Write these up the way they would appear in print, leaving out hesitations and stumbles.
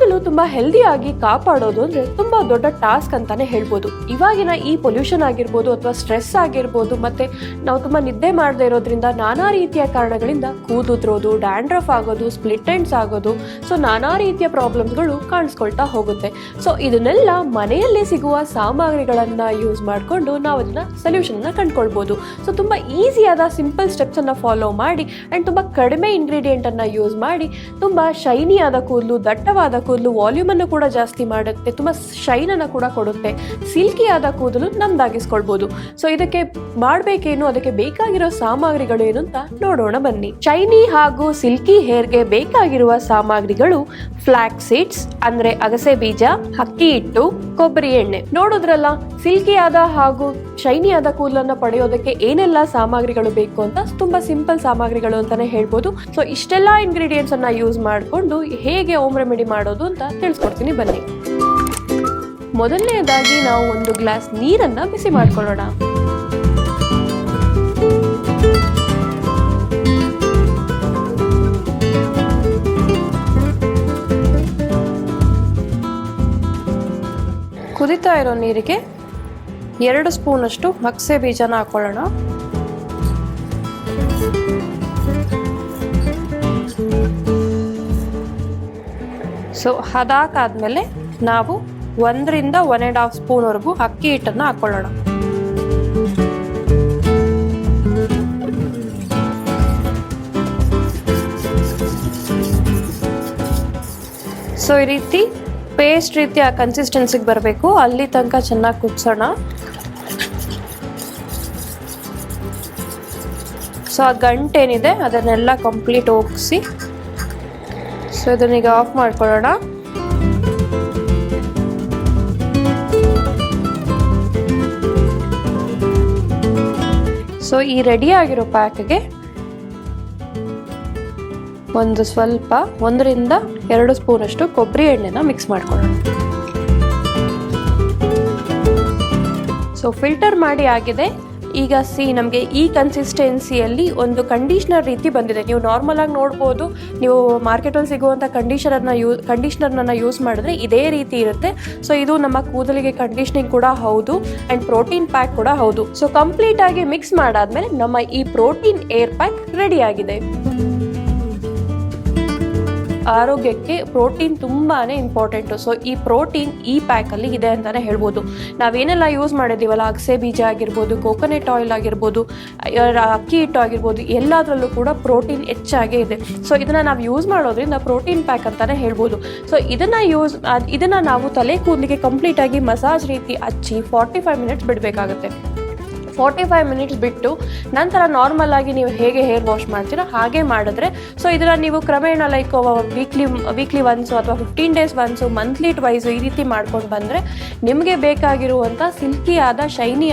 ಕೂದಲು ತುಂಬಾ ಹೆಲ್ದಿಯಾಗಿ ಕಾಪಾಡೋದು ಅಂದ್ರೆ ತುಂಬಾ ದೊಡ್ಡ ಟಾಸ್ಕ್ ಅಂತಾನೆ ಹೇಳ್ಬೋದು. ಇವಾಗಿನ ಈ ಪೊಲ್ಯೂಷನ್ ಆಗಿರ್ಬೋದು ಅಥವಾ ಸ್ಟ್ರೆಸ್ ಆಗಿರ್ಬೋದು, ಮತ್ತೆ ನಾವು ತುಂಬಾ ನಿದ್ದೆ ಮಾಡದೇ ಇರೋದ್ರಿಂದ ನಾನಾ ರೀತಿಯ ಕಾರಣಗಳಿಂದ ಕೂದುದ್ರೋದು, ಡ್ಯಾಂಡ್ರಫ್ ಆಗೋದು, ಸ್ಪ್ಲಿಟ್ ಎಂಡ್ಸ್ ಆಗೋದು, ಸೊ ನಾನಾ ರೀತಿಯ ಪ್ರಾಬ್ಲಮ್ಸ್ಗಳು ಕಾಣಿಸ್ಕೊಳ್ತಾ ಹೋಗುತ್ತೆ. ಸೊ ಇದನ್ನೆಲ್ಲ ಮನೆಯಲ್ಲೇ ಸಿಗುವ ಸಾಮಗ್ರಿಗಳನ್ನ ಯೂಸ್ ಮಾಡಿಕೊಂಡು ನಾವು ಅದನ್ನ ಸೊಲ್ಯೂಷನ್ ಅನ್ನ ಕಂಡುಕೊಳ್ಬೋದು. ಸೊ ತುಂಬಾ ಈಸಿಯಾದ ಸಿಂಪಲ್ ಸ್ಟೆಪ್ಸ್ ಅನ್ನ ಫಾಲೋ ಮಾಡಿ ಅಂಡ್ ತುಂಬಾ ಕಡಿಮೆ ಇಂಗ್ರೀಡಿಯೆಂಟ್ ಅನ್ನ ಯೂಸ್ ಮಾಡಿ ತುಂಬಾ ಶೈನಿ ಆದ ಕೂದಲು, ದಟ್ಟವಾದ ಕೂದಲು, ವಾಲ್ಯೂಮ್ ಅನ್ನು ಕೂಡ ಜಾಸ್ತಿ ಮಾಡುತ್ತೆ, ತುಂಬಾ ಶೈನ್ ಅನ್ನು ಕೂಡ ಕೊಡುತ್ತೆ, ಸಿಲ್ಕಿ ಆದ ಕೂದಲು ನಮ್ದಾಗಿಸ್ಕೊಳ್ಬಹುದು. ಸೊ ಇದಕ್ಕೆ ಮಾಡ್ಬೇಕೇನು, ಅದಕ್ಕೆ ಬೇಕಾಗಿರೋ ಸಾಮಗ್ರಿಗಳು ಏನು ಅಂತ ನೋಡೋಣ ಬನ್ನಿ. ಶೈನಿ ಹಾಗೂ ಸಿಲ್ಕಿ ಹೇರ್ಗೆ ಬೇಕಾಗಿರುವ ಸಾಮಗ್ರಿಗಳು ಫ್ಲಾಕ್ಸ್ ಸೀಡ್ಸ್ ಅಂದ್ರೆ ಅಗಸೆ ಬೀಜ, ಅಕ್ಕಿ ಹಿಟ್ಟು, ಕೊಬ್ಬರಿ ಎಣ್ಣೆ. ನೋಡಿದ್ರಲ್ಲ, ಸಿಲ್ಕಿ ಆದ ಹಾಗೂ ಶೈನಿ ಆದ ಕೂದಲನ್ನ ಪಡೆಯೋದಕ್ಕೆ ಏನೆಲ್ಲ ಸಾಮಗ್ರಿಗಳು ಬೇಕು ಅಂತ. ತುಂಬಾ ಸಿಂಪಲ್ ಸಾಮಗ್ರಿಗಳು ಅಂತಾನೆ ಹೇಳ್ಬೋದು. ಸೊ ಇಷ್ಟೆಲ್ಲಾ ಇಂಗ್ರೀಡಿಯೆಂಟ್ಸ್ ಅನ್ನ ಯೂಸ್ ಮಾಡಿಕೊಂಡು ಹೇಗೆ ಹೋಮ್ ರೆಮಿಡಿ ಮಾಡೋದು ಅಂತ ತಿಳಿಸ್ಕೊಡ್ತೀನಿ ಬನ್ನಿ. ಮೊದಲನೇದಾಗಿ ನಾವು ಒಂದು ಗ್ಲಾಸ್ ನೀರನ್ನ ಬಿಸಿ ಮಾಡ್ಕೊಳ್ಳೋಣ. ಕುದಿತಾ ಇರೋ ನೀರಿಗೆ 2 ಸ್ಪೂನ್ ಅಷ್ಟು ಅಗಸೆ ಬೀಜನ ಹಾಕೊಳ್ಳೋಣ. ಸೊ ಅದಾಕಾದ್ಮೇಲೆ ನಾವು 1 ರಿಂದ 1.5 ಸ್ಪೂನ್ ವರೆಗೂ ಅಕ್ಕಿ ಹಿಟ್ಟನ್ನು ಹಾಕೊಳ್ಳೋಣ. ಸೊ ಈ ರೀತಿ ಪೇಸ್ಟ್ ರೀತಿಯ ಕನ್ಸಿಸ್ಟೆನ್ಸಿಗೆ ಬರಬೇಕು, ಅಲ್ಲಿ ತನಕ ಚೆನ್ನಾಗಿ ಕುದಿಸೋಣ. ಸೊ ಆ ಗಂಟೇನಿದೆ ಅದನ್ನೆಲ್ಲ ಕಂಪ್ಲೀಟ್ ಹೋಗಿಸಿ, ಸೊ ಇದನ್ನೀಗ ಆಫ್ ಮಾಡ್ಕೊಳ್ಳೋಣ. ಸೊ ಈ ರೆಡಿ ಆಗಿರೋ ಪ್ಯಾಕ್ಗೆ ಒಂದು ಸ್ವಲ್ಪ 1 ರಿಂದ 2 ಸ್ಪೂನ್ ಅಷ್ಟು ಕೊಬ್ಬರಿ ಎಣ್ಣೆನ ಮಿಕ್ಸ್ ಮಾಡ್ಕೊಳ್ಳೋಣ. ಸೊ ಫಿಲ್ಟರ್ ಮಾಡಿ ಆಗಿದೆ. ಈಗ ನಮಗೆ ಈ ಕನ್ಸಿಸ್ಟೆನ್ಸಿಯಲ್ಲಿ ಒಂದು ಕಂಡೀಷ್ನರ್ ರೀತಿ ಬಂದಿದೆ. ನೀವು ನಾರ್ಮಲ್ ಆಗಿ ನೋಡ್ಬೋದು, ನೀವು ಮಾರ್ಕೆಟಲ್ಲಿ ಸಿಗುವಂಥ ಕಂಡೀಷ್ನರ್ನ ಯೂಸ್ ಮಾಡಿದ್ರೆ ಇದೇ ರೀತಿ ಇರುತ್ತೆ. ಸೊ ಇದು ನಮ್ಮ ಕೂದಲಿಗೆ ಕಂಡೀಷ್ನಿಂಗ್ ಕೂಡ ಹೌದು ಆ್ಯಂಡ್ ಪ್ರೋಟೀನ್ ಪ್ಯಾಕ್ ಕೂಡ ಹೌದು. ಸೊ ಕಂಪ್ಲೀಟ್ ಆಗಿ ಮಿಕ್ಸ್ ಮಾಡಾದ್ಮೇಲೆ ನಮ್ಮ ಈ ಪ್ರೋಟೀನ್ ಏರ್ ಪ್ಯಾಕ್ ರೆಡಿ ಆಗಿದೆ. ಆರೋಗ್ಯಕ್ಕೆ ಪ್ರೋಟೀನ್ ತುಂಬಾನೇ ಇಂಪಾರ್ಟೆಂಟು. ಸೊ ಈ ಪ್ರೋಟೀನ್ ಈ ಪ್ಯಾಕಲ್ಲಿ ಇದೆ ಅಂತಲೇ ಹೇಳ್ಬೋದು. ನಾವೇನೆಲ್ಲ ಯೂಸ್ ಮಾಡಿದ್ದೀವಲ್ಲ, ಅಗಸೆ ಬೀಜ ಆಗಿರ್ಬೋದು, ಕೋಕೋನಟ್ ಆಯಿಲ್ ಆಗಿರ್ಬೋದು, ಅಕ್ಕಿ ಹಿಟ್ಟು ಆಗಿರ್ಬೋದು, ಎಲ್ಲದರಲ್ಲೂ ಕೂಡ ಪ್ರೋಟೀನ್ ಹೆಚ್ಚಾಗೇ ಇದೆ. ಸೊ ಇದನ್ನು ನಾವು ಯೂಸ್ ಮಾಡೋದ್ರಿಂದ ಪ್ರೋಟೀನ್ ಪ್ಯಾಕ್ ಅಂತಲೇ ಹೇಳ್ಬೋದು. ಸೊ ಇದನ್ನು ನಾವು ತಲೆ ಕೂದಲಿಗೆ ಕಂಪ್ಲೀಟಾಗಿ ಮಸಾಜ್ ರೀತಿ ಹಚ್ಚಿ 45 ಮಿನಿಟ್ಸ್ ಬಿಡಬೇಕಾಗುತ್ತೆ. 45 ಮಿನಿಟ್ಸ್ ಬಿಟ್ಟು ನಂತರ ನಾರ್ಮಲ್ ಆಗಿ ನೀವು ಹೇಗೆ ಹೇರ್ ವಾಶ್ ಮಾಡ್ತೀರೋ ಹಾಗೆ ಮಾಡಿದ್ರೆ, ಸೊ ಇದನ್ನು ನೀವು ಕ್ರಮೇಣ ಲೈಕ್ ವೀಕ್ಲಿ ಒನ್ಸು ಅಥವಾ 15 ಡೇಸ್ ಒನ್ಸು, ಮಂತ್ಲಿ ಟ್ವೈಸು ಈ ರೀತಿ ಮಾಡ್ಕೊಂಡು ಬಂದರೆ ನಿಮಗೆ ಬೇಕಾಗಿರುವಂಥ ಸಿಲ್ಕಿ ಆದ ಶೈನಿ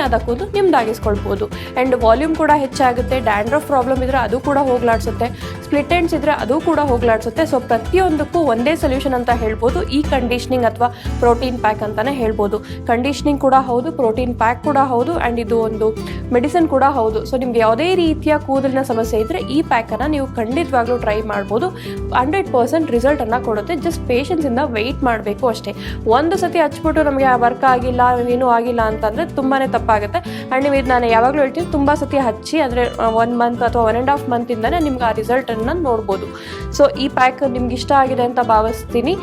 ಆದ ಕೂದಲು ನಿಮ್ದಾಗಿಸ್ಕೊಳ್ಬೋದು. ಆ್ಯಂಡ್ ವಾಲ್ಯೂಮ್ ಕೂಡ ಹೆಚ್ಚಾಗುತ್ತೆ. ಡ್ಯಾಂಡ್ರಫ್ ಪ್ರಾಬ್ಲಮ್ ಇದ್ದರೆ ಅದು ಕೂಡ ಹೋಗ್ಲಾಡ್ಸುತ್ತೆ. ಸ್ಪ್ಲಿಟ್ ಎಂಡ್ಸ್ ಇದ್ದರೆ ಅದು ಕೂಡ ಹೋಗ್ಲಾಡ್ಸುತ್ತೆ. ಸೊ ಪ್ರತಿಯೊಂದಕ್ಕೂ ಒಂದೇ ಸೊಲ್ಯೂಷನ್ ಅಂತ ಹೇಳ್ಬೋದು ಈ ಕಂಡೀಷ್ನಿಂಗ್ ಅಥವಾ ಪ್ರೋಟೀನ್ ಪ್ಯಾಕ್ ಅಂತಲೇ ಹೇಳ್ಬೋದು. ಕಂಡೀಷ್ನಿಂಗ್ ಕೂಡ ಹೌದು, ಪ್ರೋಟೀನ್ ಪ್ಯಾಕ್ ಕೂಡ ಹೌದು, ಆ್ಯಂಡ್ ಇದು ಒಂದು ಮೆಡಿಸಿನ್ ಕೂಡ ಹೌದು. ಸೊ ನಿಮ್ಗೆ ಯಾವುದೇ ರೀತಿಯ ಕೂದಲಿನ ಸಮಸ್ಯೆ ಇದ್ದರೆ ಈ ಪ್ಯಾಕನ್ನು ನೀವು ಖಂಡಿತವಾಗ್ಲೂ ಟ್ರೈ ಮಾಡ್ಬೋದು. 100% ರಿಸಲ್ಟನ್ನು ಕೊಡುತ್ತೆ. ಜಸ್ಟ್ ಪೇಷನ್ಸಿಂದ ವೆಯ್ಟ್ ಮಾಡಬೇಕು ಅಷ್ಟೇ. ಒಂದು ಸತಿ ಹಚ್ಬಿಟ್ಟು ನಮಗೆ ವರ್ಕ್ ಆಗಿಲ್ಲ, ಏನೂ ಆಗಿಲ್ಲ ಅಂತಂದರೆ ತುಂಬಾ ತಪ್ಪಾಗುತ್ತೆ. ಆ್ಯಂಡ್ ನೀವು ಇದು ನಾನು ಯಾವಾಗಲೂ ಹೇಳ್ತೀನಿ, ತುಂಬ ಸತಿ ಹಚ್ಚಿ ಅಂದರೆ 1 ಮಂತ್ ಅಥವಾ 1.5 ಮಂತಿಂದನೇ ನಿಮ್ಗೆ ಆ ರಿಸಲ್ಟನ್ನು ನೋಡ್ಬೋದು. ಸೊ ಈ ಪ್ಯಾಕ್ ನಿಮ್ಗೆ ಇಷ್ಟ ಆಗಿದೆ ಅಂತ ಭಾವಿಸ್ತೀನಿ.